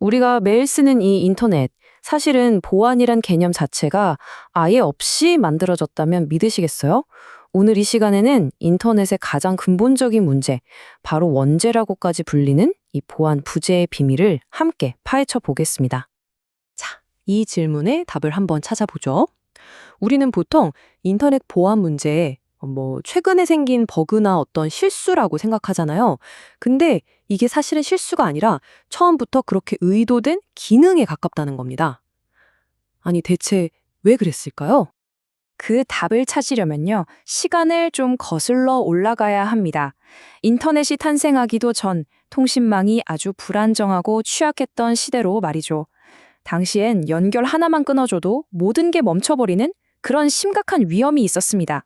우리가 매일 쓰는 이 인터넷, 사실은 보안이란 개념 자체가 아예 없이 만들어졌다면 믿으시겠어요? 오늘 이 시간에는 인터넷의 가장 근본적인 문제, 바로 원죄라고까지 불리는 이 보안 부재의 비밀을 함께 파헤쳐 보겠습니다. 자, 이 질문에 답을 한번 찾아보죠. 우리는 보통 인터넷 보안 문제에 최근에 생긴 버그나 어떤 실수라고 생각하잖아요. 근데 이게 사실은 실수가 아니라 처음부터 그렇게 의도된 기능에 가깝다는 겁니다. 아니, 대체 왜 그랬을까요? 그 답을 찾으려면요, 시간을 좀 거슬러 올라가야 합니다. 인터넷이 탄생하기도 전 통신망이 아주 불안정하고 취약했던 시대로 말이죠. 당시엔 연결 하나만 끊어줘도 모든 게 멈춰버리는 그런 심각한 위험이 있었습니다.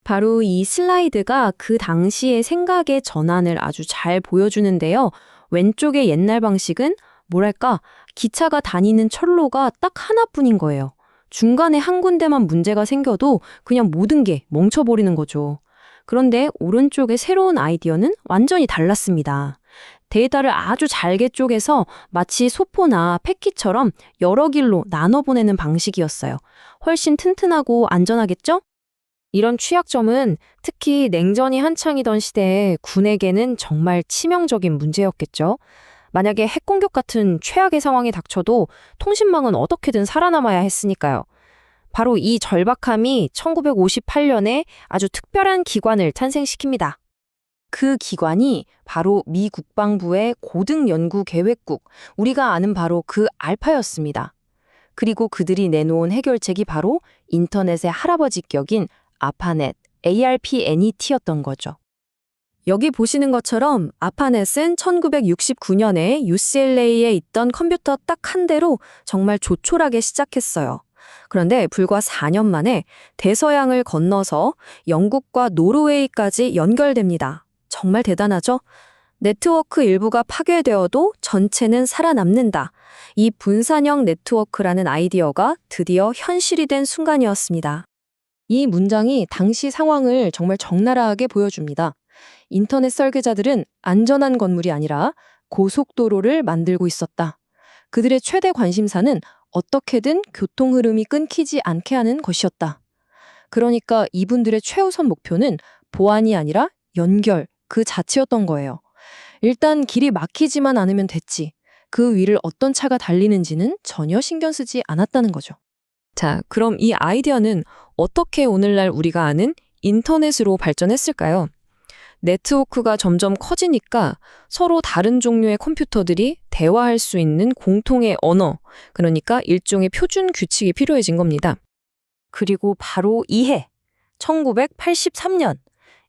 바로 이 슬라이드가 그 당시의 생각의 전환을 아주 잘 보여주는데요. 왼쪽의 옛날 방식은 뭐랄까, 기차가 다니는 철로가 딱 하나뿐인 거예요. 중간에 한 군데만 문제가 생겨도 그냥 모든 게 멈춰버리는 거죠. 그런데 오른쪽의 새로운 아이디어는 완전히 달랐습니다. 데이터를 아주 잘게 쪼개서 마치 소포나 패키처럼 여러 길로 나눠 보내는 방식이었어요. 훨씬 튼튼하고 안전하겠죠? 이런 취약점은 특히 냉전이 한창이던 시대에 군에게는 정말 치명적인 문제였겠죠. 만약에 핵공격 같은 최악의 상황이 닥쳐도 통신망은 어떻게든 살아남아야 했으니까요. 바로 이 절박함이 1958년에 아주 특별한 기관을 탄생시킵니다. 그 기관이 바로 미 국방부의 고등연구계획국, 우리가 아는 바로 그 알파였습니다. 그리고 그들이 내놓은 해결책이 바로 인터넷의 할아버지 격인 아파넷, ARPNET였던 거죠. 여기 보시는 것처럼 아파넷은 1969년에 UCLA에 있던 컴퓨터 딱 한 대로 정말 조촐하게 시작했어요. 그런데 불과 4년 만에 대서양을 건너서 영국과 노르웨이까지 연결됩니다. 정말 대단하죠? 네트워크 일부가 파괴되어도 전체는 살아남는다. 이 분산형 네트워크라는 아이디어가 드디어 현실이 된 순간이었습니다. 이 문장이 당시 상황을 정말 적나라하게 보여줍니다. 인터넷 설계자들은 안전한 건물이 아니라 고속도로를 만들고 있었다. 그들의 최대 관심사는 어떻게든 교통 흐름이 끊기지 않게 하는 것이었다. 그러니까 이분들의 최우선 목표는 보안이 아니라 연결, 그 자체였던 거예요. 일단 길이 막히지만 않으면 됐지. 그 위를 어떤 차가 달리는지는 전혀 신경 쓰지 않았다는 거죠. 자, 그럼 이 아이디어는 어떻게 오늘날 우리가 아는 인터넷으로 발전했을까요? 네트워크가 점점 커지니까 서로 다른 종류의 컴퓨터들이 대화할 수 있는 공통의 언어, 그러니까 일종의 표준 규칙이 필요해진 겁니다. 그리고 바로 이해, 1983년.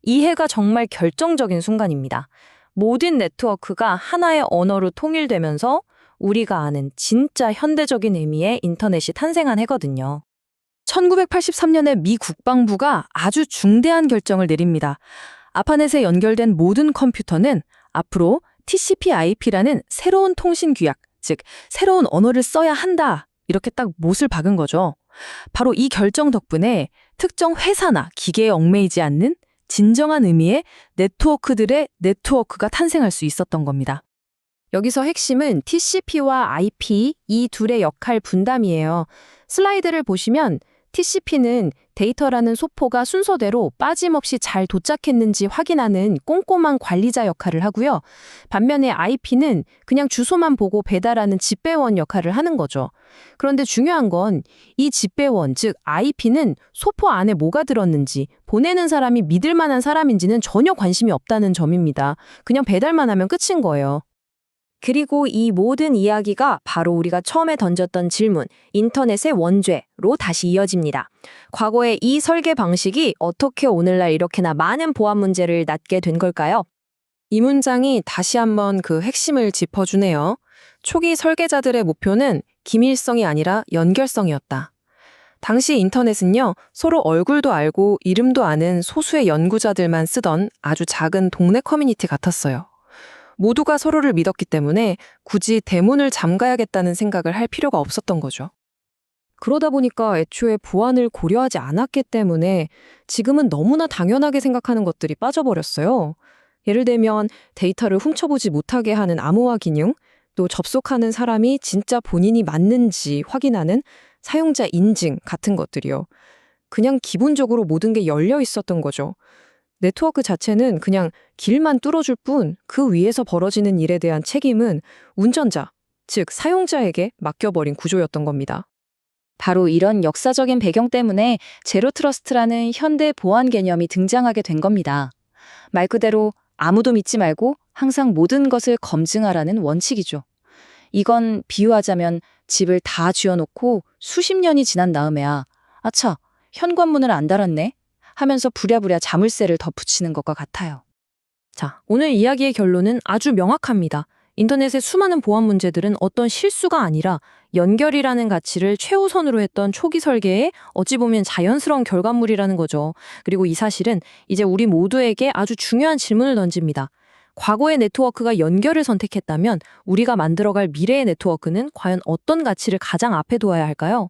이해가 정말 결정적인 순간입니다. 모든 네트워크가 하나의 언어로 통일되면서 우리가 아는 진짜 현대적인 의미의 인터넷이 탄생한 해거든요. 1983년에 미 국방부가 아주 중대한 결정을 내립니다. 아파넷에 연결된 모든 컴퓨터는 앞으로 TCP/IP라는 새로운 통신 규약, 즉 새로운 언어를 써야 한다. 이렇게 딱 못을 박은 거죠. 바로 이 결정 덕분에 특정 회사나 기계에 얽매이지 않는 진정한 의미의 네트워크들의 네트워크가 탄생할 수 있었던 겁니다. 여기서 핵심은 TCP와 IP 이 둘의 역할 분담이에요. 슬라이드를 보시면 TCP는 데이터라는 소포가 순서대로 빠짐없이 잘 도착했는지 확인하는 꼼꼼한 관리자 역할을 하고요. 반면에 IP는 그냥 주소만 보고 배달하는 집배원 역할을 하는 거죠. 그런데 중요한 건 이 집배원, 즉 IP는 소포 안에 뭐가 들었는지, 보내는 사람이 믿을 만한 사람인지는 전혀 관심이 없다는 점입니다. 그냥 배달만 하면 끝인 거예요. 그리고 이 모든 이야기가 바로 우리가 처음에 던졌던 질문, 인터넷의 원죄로 다시 이어집니다. 과거의 이 설계 방식이 어떻게 오늘날 이렇게나 많은 보안 문제를 낳게 된 걸까요? 이 문장이 다시 한번 그 핵심을 짚어주네요. 초기 설계자들의 목표는 기밀성이 아니라 연결성이었다. 당시 인터넷은요, 서로 얼굴도 알고 이름도 아는 소수의 연구자들만 쓰던 아주 작은 동네 커뮤니티 같았어요. 모두가 서로를 믿었기 때문에 굳이 대문을 잠가야겠다는 생각을 할 필요가 없었던 거죠. 그러다 보니까 애초에 보안을 고려하지 않았기 때문에 지금은 너무나 당연하게 생각하는 것들이 빠져버렸어요. 예를 들면 데이터를 훔쳐보지 못하게 하는 암호화 기능, 또 접속하는 사람이 진짜 본인이 맞는지 확인하는 사용자 인증 같은 것들이요. 그냥 기본적으로 모든 게 열려 있었던 거죠. 네트워크 자체는 그냥 길만 뚫어줄 뿐 그 위에서 벌어지는 일에 대한 책임은 운전자, 즉 사용자에게 맡겨버린 구조였던 겁니다. 바로 이런 역사적인 배경 때문에 제로 트러스트라는 현대 보안 개념이 등장하게 된 겁니다. 말 그대로 아무도 믿지 말고 항상 모든 것을 검증하라는 원칙이죠. 이건 비유하자면 집을 다 쥐어놓고 수십 년이 지난 다음에야 아차, 현관문을 안 달았네 하면서 부랴부랴 자물쇠를 덧붙이는 것과 같아요. 자, 오늘 이야기의 결론은 아주 명확합니다. 인터넷의 수많은 보안 문제들은 어떤 실수가 아니라 연결이라는 가치를 최우선으로 했던 초기 설계의 어찌 보면 자연스러운 결과물이라는 거죠. 그리고 이 사실은 이제 우리 모두에게 아주 중요한 질문을 던집니다. 과거의 네트워크가 연결을 선택했다면 우리가 만들어갈 미래의 네트워크는 과연 어떤 가치를 가장 앞에 둬야 할까요?